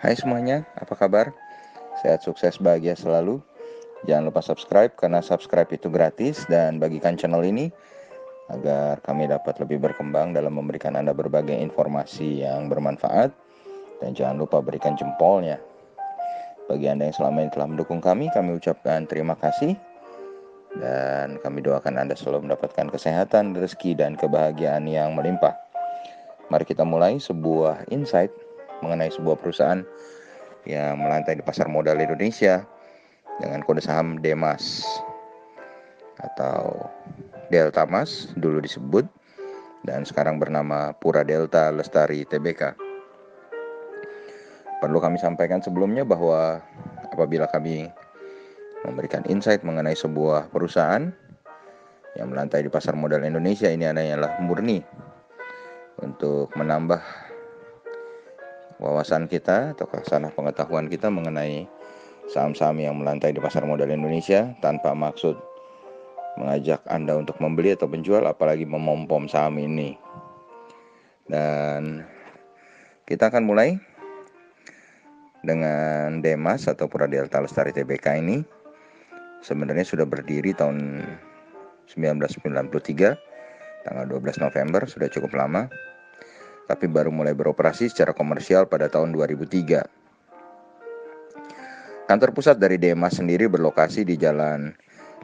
Hai semuanya, apa kabar? Sehat, sukses, bahagia selalu. Jangan lupa subscribe karena subscribe itu gratis dan bagikan channel ini agar kami dapat lebih berkembang dalam memberikan Anda berbagai informasi yang bermanfaat. Dan jangan lupa berikan jempolnya. Bagi Anda yang selama ini telah mendukung kami ucapkan terima kasih. Dan kami doakan Anda selalu mendapatkan kesehatan, rezeki, dan kebahagiaan yang melimpah. Mari kita mulai sebuah insight mengenai sebuah perusahaan yang melantai di pasar modal Indonesia dengan kode saham DEMAS atau Delta Mas dulu disebut, dan sekarang bernama Pura Delta Lestari Tbk. Perlu kami sampaikan sebelumnya bahwa apabila kami memberikan insight mengenai sebuah perusahaan yang melantai di pasar modal Indonesia, ini adalah murni untuk menambah wawasan kita atau kesana pengetahuan kita mengenai saham-saham yang melantai di pasar modal Indonesia, tanpa maksud mengajak Anda untuk membeli atau menjual, apalagi memompom saham ini. Dan kita akan mulai dengan DEMAS atau Pura Delta Lestari Tbk ini. Sebenarnya sudah berdiri tahun 1993, tanggal 12 November, sudah cukup lama. Tapi baru mulai beroperasi secara komersial pada tahun 2003. Kantor pusat dari DEMAS sendiri berlokasi di Jalan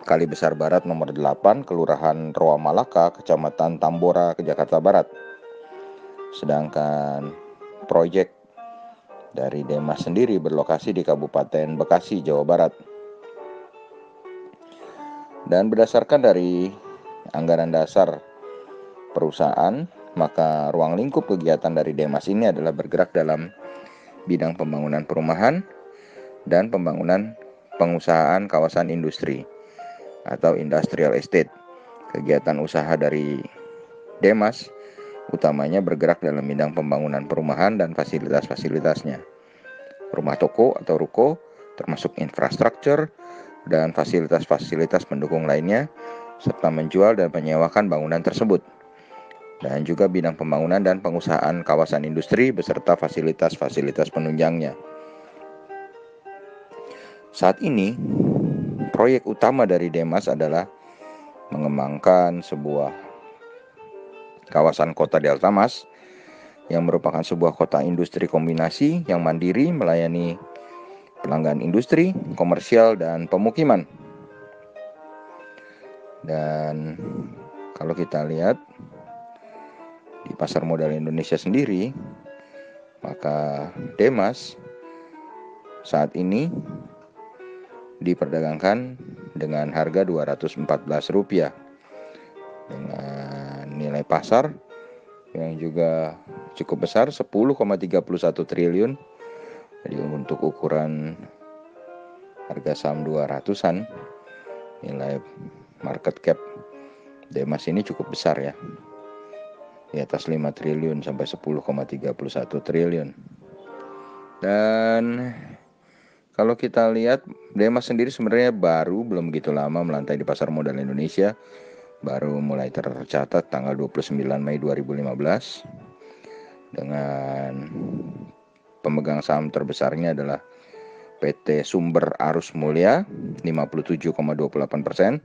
Kali Besar Barat nomor 8, Kelurahan Roa Malaka, Kecamatan Tambora, Jakarta Barat. Sedangkan proyek dari DEMAS sendiri berlokasi di Kabupaten Bekasi, Jawa Barat. Dan berdasarkan dari anggaran dasar perusahaan, maka ruang lingkup kegiatan dari DEMAS ini adalah bergerak dalam bidang pembangunan perumahan dan pembangunan pengusahaan kawasan industri atau industrial estate. Kegiatan usaha dari DEMAS utamanya bergerak dalam bidang pembangunan perumahan dan fasilitas-fasilitasnya, rumah toko atau ruko, termasuk infrastruktur dan fasilitas-fasilitas pendukung lainnya, serta menjual dan menyewakan bangunan tersebut. Dan juga bidang pembangunan dan pengusahaan kawasan industri beserta fasilitas-fasilitas penunjangnya. Saat ini, proyek utama dari DEMAS adalah mengembangkan sebuah kawasan kota Delta Mas yang merupakan sebuah kota industri kombinasi yang mandiri melayani pelanggan industri, komersial, dan pemukiman. Dan kalau kita lihat di pasar modal Indonesia sendiri, maka DEMAS saat ini diperdagangkan dengan harga Rp214 dengan nilai pasar yang juga cukup besar, 10,31 triliun. Jadi untuk ukuran harga saham 200-an, nilai market cap DEMAS ini cukup besar ya, di atas 5 triliun sampai 10,31 triliun. Dan kalau kita lihat, DEMAS sendiri sebenarnya baru belum begitu lama melantai di pasar modal Indonesia. Baru mulai tercatat tanggal 29 Mei 2015 dengan pemegang saham terbesarnya adalah PT Sumber Arus Mulia 57,28%,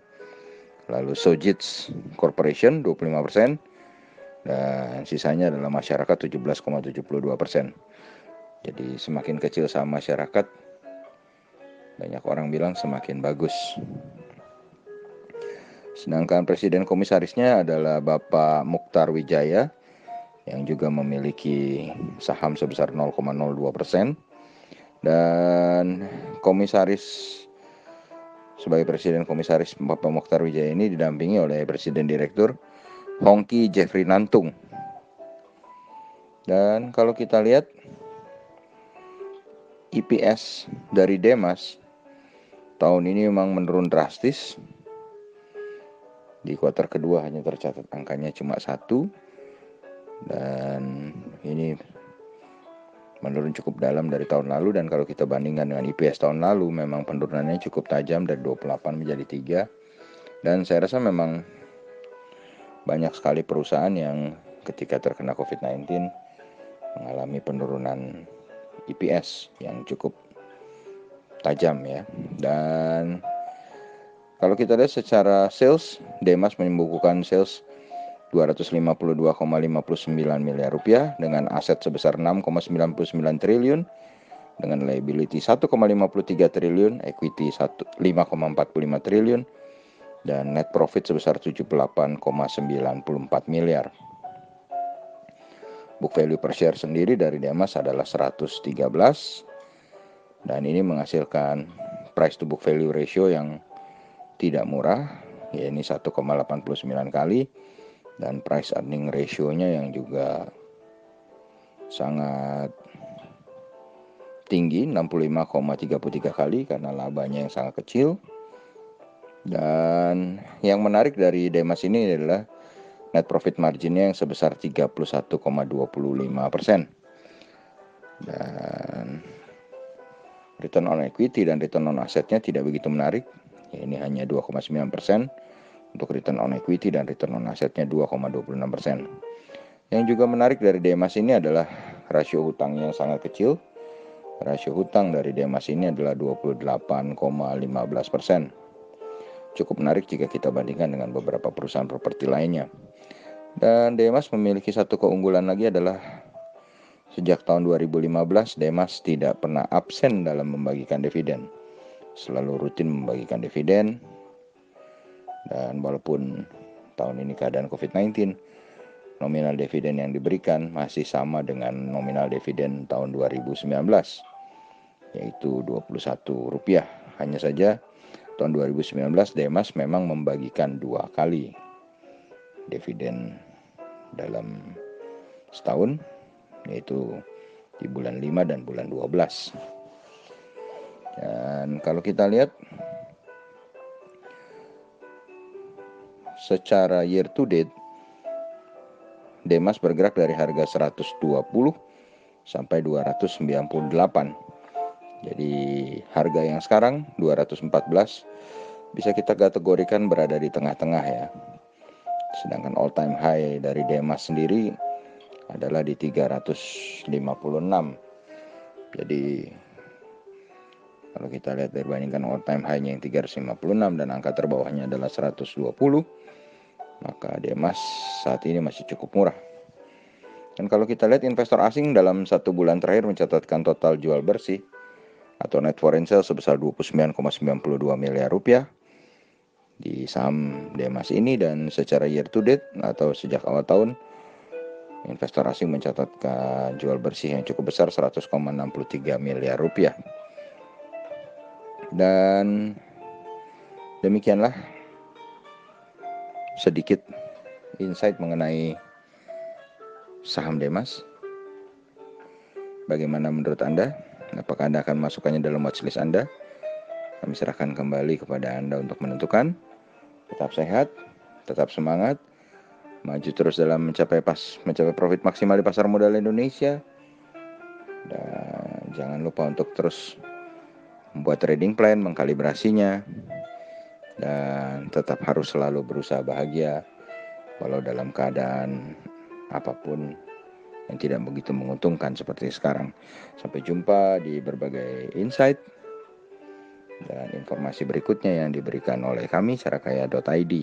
lalu Sojits Corporation 25%, dan sisanya adalah masyarakat 17,72%. Jadi semakin kecil saham masyarakat, banyak orang bilang semakin bagus. Sedangkan presiden komisarisnya adalah Bapak Mukhtar Wijaya yang juga memiliki saham sebesar 0,02%. Dan komisaris, sebagai presiden komisaris Bapak Mukhtar Wijaya ini didampingi oleh presiden direktur Hongki Jeffrey Nantung. Dan kalau kita lihat EPS dari DEMAS tahun ini memang menurun drastis. Di kuartal kedua hanya tercatat angkanya cuma 1, dan ini menurun cukup dalam dari tahun lalu. Dan kalau kita bandingkan dengan EPS tahun lalu, memang penurunannya cukup tajam dari 28 menjadi 3. Dan saya rasa memang banyak sekali perusahaan yang ketika terkena COVID-19 mengalami penurunan EPS yang cukup tajam ya. Dan kalau kita lihat secara sales, Demas membukukan sales 252,59 miliar rupiah dengan aset sebesar 6,99 triliun, dengan liability 1,53 triliun, equity 5,45 triliun, dan net profit sebesar 78,94 miliar. Book value per share sendiri dari Demas adalah 113, dan ini menghasilkan price to book value ratio yang tidak murah, ya ini 1,89 kali, dan price earning ratio-nya yang juga sangat tinggi, 65,33 kali karena labanya yang sangat kecil. Dan yang menarik dari Demas ini adalah net profit marginnya yang sebesar 31,25%. Dan return on equity dan return on asetnya tidak begitu menarik. Ya, ini hanya 2,9% untuk return on equity dan return on asetnya 2,26%. Yang juga menarik dari Demas ini adalah rasio hutangnya yang sangat kecil. Rasio hutang dari Demas ini adalah 28,15%. Cukup menarik jika kita bandingkan dengan beberapa perusahaan properti lainnya. Dan Demas memiliki satu keunggulan lagi adalah sejak tahun 2015 Demas tidak pernah absen dalam membagikan dividen. Selalu rutin membagikan dividen. Dan walaupun tahun ini keadaan COVID-19, nominal dividen yang diberikan masih sama dengan nominal dividen tahun 2019, yaitu Rp21. Hanya saja tahun 2019 Demas memang membagikan 2 kali dividen dalam setahun, yaitu di bulan 5 dan bulan 12. Dan kalau kita lihat secara year to date, Demas bergerak dari harga 120 sampai 298. Jadi harga yang sekarang 214 bisa kita kategorikan berada di tengah-tengah ya. Sedangkan all time high dari Demas sendiri adalah di 356. Jadi kalau kita lihat dibandingkan all time high-nya yang 356 dan angka terbawahnya adalah 120, maka Demas saat ini masih cukup murah. Dan kalau kita lihat investor asing dalam 1 bulan terakhir mencatatkan total jual bersih atau net foreign sale sebesar 29,92 miliar rupiah di saham Demas ini. Dan secara year to date atau sejak awal tahun, investor asing mencatatkan jual bersih yang cukup besar 100,63 miliar rupiah. Dan demikianlah sedikit insight mengenai saham Demas. Bagaimana menurut Anda? Apakah Anda akan masukkannya dalam watchlist Anda? Kami serahkan kembali kepada Anda untuk menentukan. Tetap sehat, tetap semangat, maju terus dalam mencapai profit maksimal di pasar modal Indonesia. Dan jangan lupa untuk terus membuat trading plan, mengkalibrasinya, dan tetap harus selalu berusaha bahagia walau dalam keadaan apapun yang tidak begitu menguntungkan seperti sekarang. Sampai jumpa di berbagai insight dan informasi berikutnya yang diberikan oleh kami Sarakaya.id.